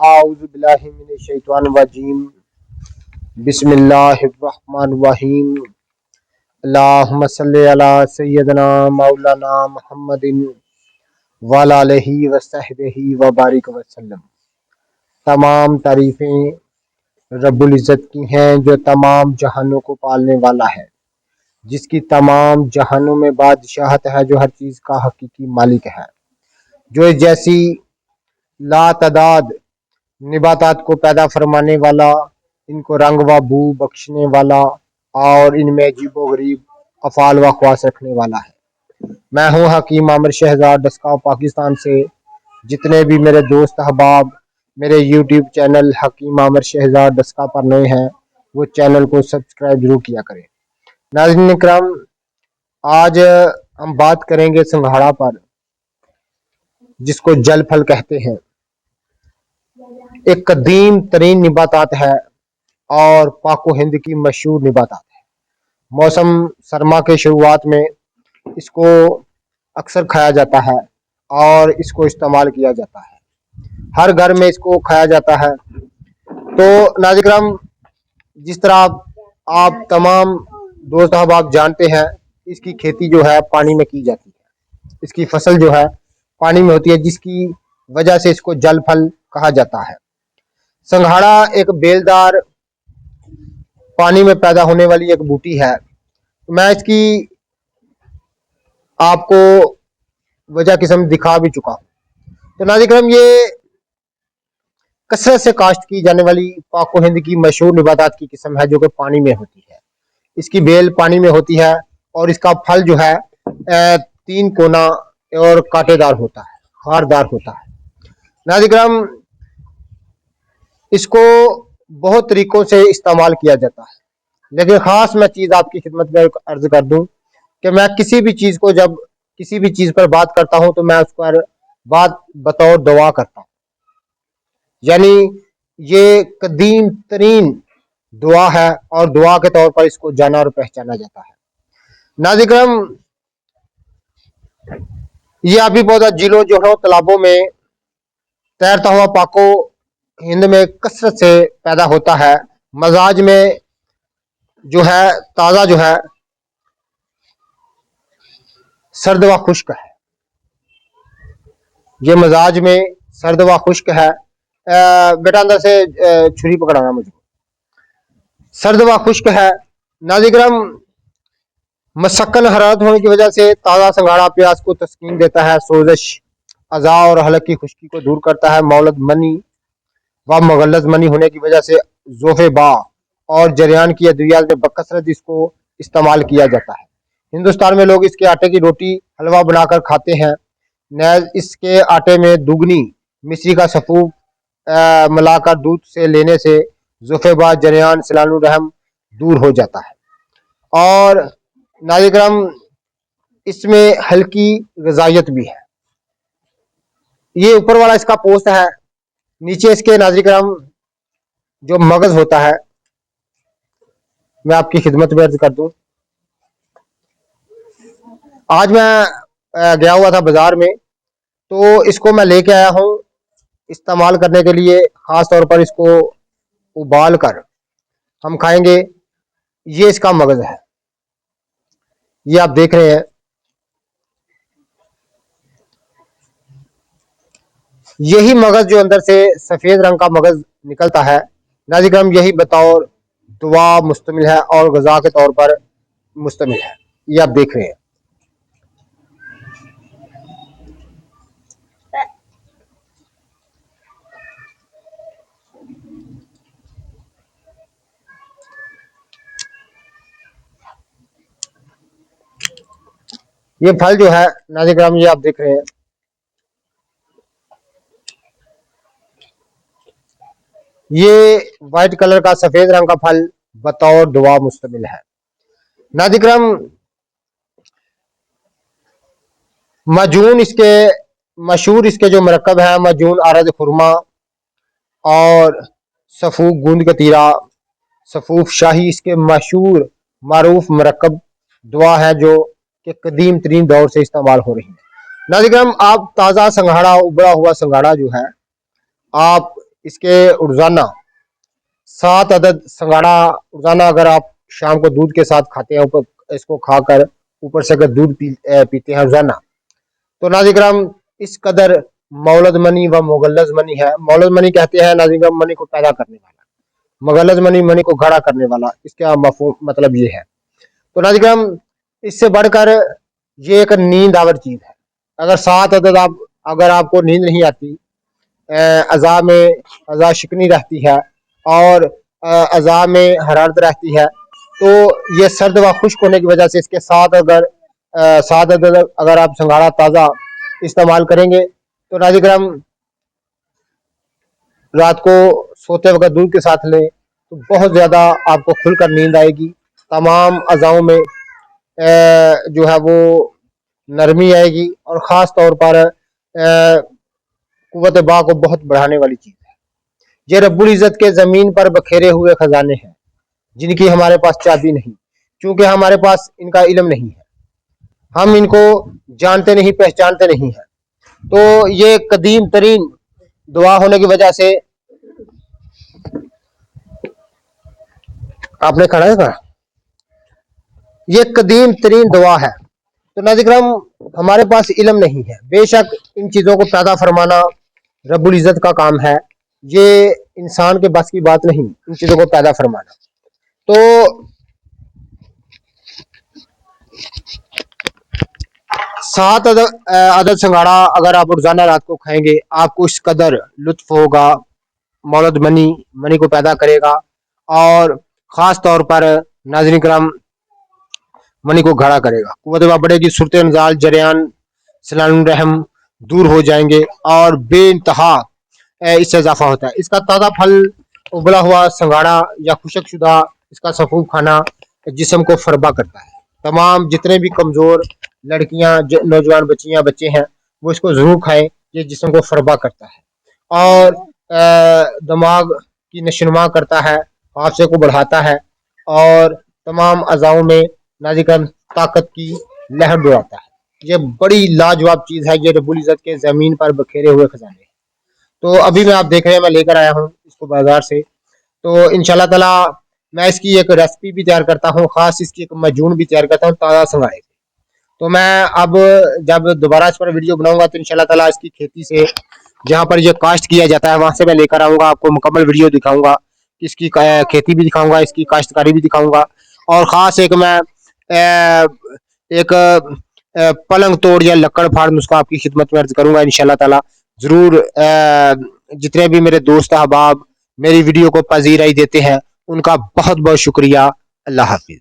आऊज़ु बिल्लाहि मिनश शैतानिर रजीम। बिस्मिल्लाहिर्रहमानिर्रहीम। अल्लाहुम्मा सल्लि अला सय्यदना मौलाना मुहम्मदिन व अला आलिहि व सहबिही व बारिक वसल्लम। तमाम तारीफ़ें रब्बुल इज़्ज़त की हैं जो तमाम जहानों को पालने वाला है, जिसकी तमाम जहानों में बादशाहत है, जो हर चीज़ का हकीकी मालिक है, जो जैसी लातदाद निबातात को पैदा फरमाने वाला, इनको रंग व बू बख्शने वाला और इनमें अजीबो गरीब अफ़ाल व ख्वास रखने वाला है। मैं हूँ हकीम आमिर शहजाद डस्का पाकिस्तान से। जितने भी मेरे दोस्त अहबाब मेरे यूट्यूब चैनल हकीम आमिर शहजाद डस्का पर नए हैं, वो चैनल को सब्सक्राइब जरूर किया करें। नाज़रीन इकराम, आज हम बात करेंगे सिंघाड़ा पर, जिसको जल फल कहते हैं। एक कदीम तरीन निबातात है और पाको हिंद की मशहूर निबातात है। मौसम सरमा के शुरुआत में इसको अक्सर खाया जाता है और इसको इस्तेमाल किया जाता है। हर घर में इसको खाया जाता है। तो नाज़रीन, जिस तरह आप तमाम दोस्त अहबाब जानते हैं, इसकी खेती जो है पानी में की जाती है। इसकी फसल जो है पानी में होती है, जिसकी वजह से इसको जल फल कहा जाता है। संघाड़ा एक बेलदार पानी में पैदा होने वाली एक बूटी है। मैं इसकी आपको वजह किस्म दिखा भी चुका हूँ। तो नाज़रीन, ये कसरत से काश्त की जाने वाली पाको हिंद की मशहूर निबातात की किस्म है, जो कि पानी में होती है। इसकी बेल पानी में होती है और इसका फल जो है 3 कोना और कांटेदार होता है, हारदार होता है। नाज़रीन, इसको बहुत तरीकों से इस्तेमाल किया जाता है, लेकिन ख़ास मैं चीज़ आपकी खिदमत में अर्ज कर दूं कि मैं किसी भी चीज़ को जब किसी भी चीज़ पर बात करता हूं तो मैं उस पर बात बतौर दुआ करता हूं। यानी ये कदीम तरीन दुआ है और दुआ के तौर पर इसको जाना और पहचाना जाता है। नाज़रीन, ये आबी पौधा जिलों जोड़ों तालाबों में तैरता हुआ पाको हिंद में कसरत से पैदा होता है। मजाज में जो है ताज़ा जो है सर्द व खुश्क है। ये मजाज में सर्द व खुश्क है। बेटा अंदर से छुरी पकड़ाना मुझे। सर्द व खुश्क है। नाज़रीन, मसक्कन हरारत होने की वजह से ताज़ा संघाड़ा प्यास को तस्कीन देता है, सोजश, अज़ा और हलक की खुश्की को दूर करता है। मौलद मनी व मगलज मनी होने की वजह से जोफ़े बा और जरियान की अद्वियात में बकसरत इसको इस्तेमाल किया जाता है। हिंदुस्तान में लोग इसके आटे की रोटी हलवा बनाकर खाते हैं। नैज़ इसके आटे में दुगनी मिश्री का सफ़ूफ मिलाकर दूध से लेने से जोफ़ेबा, जरियान, सिलानुर रहम दूर हो जाता है। और नाज़रीन, इसमें हल्की ग़िज़ाइयत भी है। ये ऊपर वाला इसका पोस्ट है, नीचे इसके नाज़रीन जो मगज़ होता है, मैं आपकी खिदमत में अर्ज कर दूं। आज मैं गया हुआ था बाजार में, तो इसको मैं लेके आया हूँ इस्तेमाल करने के लिए। ख़ास तौर पर इसको उबाल कर हम खाएंगे। ये इसका मगज़ है, ये आप देख रहे हैं। यही मगज़ जो अंदर से सफ़ेद रंग का मगज़ निकलता है, नाज़रीन, यही बतौर दुआ मुश्तमिल है और ग़िज़ा के तौर पर मुश्तमिल है। ये आप देख रहे हैं। ये फल जो है नाज़रीन, ये आप देख रहे हैं। ये वाइट कलर का सफ़ेद रंग का फल बतौर दुआ मुश्तमिल है। नाज़रीन, मजून इसके मशहूर इसके जो मरकब है, मजून आरद खुरमा और सफ़ूफ गूंद कतीरा, सफ़ूफ शाही इसके मशहूर मारूफ मरकब दुआ है, जो कि कदीम तरीन दौर से इस्तेमाल हो रही है। नाज़रीन, आप ताज़ा संघाड़ा, उबला हुआ संघाड़ा जो है, आप इसके रोजाना 7 अदद संगाड़ा रोजाना अगर आप शाम को दूध के साथ खाते हैं, ऊपर इसको खाकर ऊपर से अगर दूध पीते हैं रोजाना, तो नाज़िम इस कदर मौलद मनी व मुगल्लज मनी है। मौलद मनी कहते हैं नाज़िम मनी को पैदा करने वाला, मुगल्लज मनी मनी को घड़ा करने वाला। इसका मतलब ये है। तो नाज़िम इससे बढ़कर ये एक नींद आवर चीज है। अगर 7 अदद अगर आपको नींद नहीं आती, अज़ा शिकनी रहती है और अज़ा में हरारत रहती है, तो ये सर्द व खुश्क होने की वजह से इसके 7 अदद अगर आप संगाड़ा ताज़ा इस्तेमाल करेंगे तो नाज़िम रात को सोते वक्त दूध के साथ लें तो बहुत ज़्यादा आपको खुलकर नींद आएगी। तमाम अज़ाओं में जो है वो नरमी आएगी और ख़ास तौर पर कुव्वत बा को बहुत बढ़ाने वाली चीज़ है। ये रब्बुल इज़्ज़त के ज़मीन पर बखेरे हुए खजाने हैं जिनकी हमारे पास चाबी नहीं, क्योंकि हमारे पास इनका इल्म नहीं है, हम इनको जानते नहीं, पहचानते नहीं हैं। तो ये कदीम तरीन दुआ होने की वजह से आपने खड़ा है, ये कदीम तरीन दुआ है। तो नाज़िम हमारे पास इल्म नहीं है। बेशक इन चीज़ों को पैदा फरमाना रब्बुल इज़्ज़त का काम है, ये इंसान के बस की बात नहीं इन चीज़ों को पैदा फरमाना। तो 7 अदद संगाड़ा अगर आप रोजाना रात को खाएंगे, आपको इस कदर लुत्फ होगा, मौलद मनी को पैदा करेगा और ख़ास तौर पर नाज़रीन किराम मनी को घड़ा करेगा। कुव्वत बढ़ेगी, सूरत नज़ाल जरियान सलानुर रहम दूर हो जाएंगे और बेइंतहा इससे इजाफा होता है। इसका ताज़ा फल उबला हुआ संगाड़ा या खुशक शुदा इसका सफूफ खाना जिस्म को फरबा करता है। तमाम जितने भी कमज़ोर लड़कियां, नौजवान बच्चियां, बच्चे हैं, वो इसको ज़रूर खाएं। ये जिस्म को फरबा करता है और दिमाग की नशोनुमा करता है, हाफजे को बढ़ाता है और तमाम अज़ाओं में नाज़िम ताकत की लहर दौड़ाता है। ये बड़ी लाजवाब चीज़ है। ये रब्बुल इज़्ज़त के ज़मीन पर बखेरे हुए खजाने। तो अभी मैं आप देख रहे हैं मैं लेकर आया हूँ इसको बाजार से। तो इंशाल्लाह ताला मैं इसकी एक रेसिपी भी तैयार करता हूँ, ख़ास इसकी एक मजून भी तैयार करता हूँ ताज़ा संगाड़े। तो मैं अब जब दोबारा इस पर वीडियो बनाऊंगा तो इंशाल्लाह ताला इसकी खेती से जहाँ पर ये काश्त किया जाता है वहाँ से मैं लेकर आऊँगा, आपको मुकम्मल वीडियो दिखाऊंगा, इसकी खेती भी दिखाऊंगा, इसकी काश्तकारी भी दिखाऊंगा और ख़ास एक मैं एक पलंग तोड़ या लकड़ फाड़ नुस्खा आपकी खिदमत में अर्ज करूंगा इंशाल्लाह ताला। ज़रूर जितने भी मेरे दोस्त अहबाब मेरी वीडियो को पजीराई देते हैं उनका बहुत बहुत शुक्रिया। अल्लाह हाफिज़।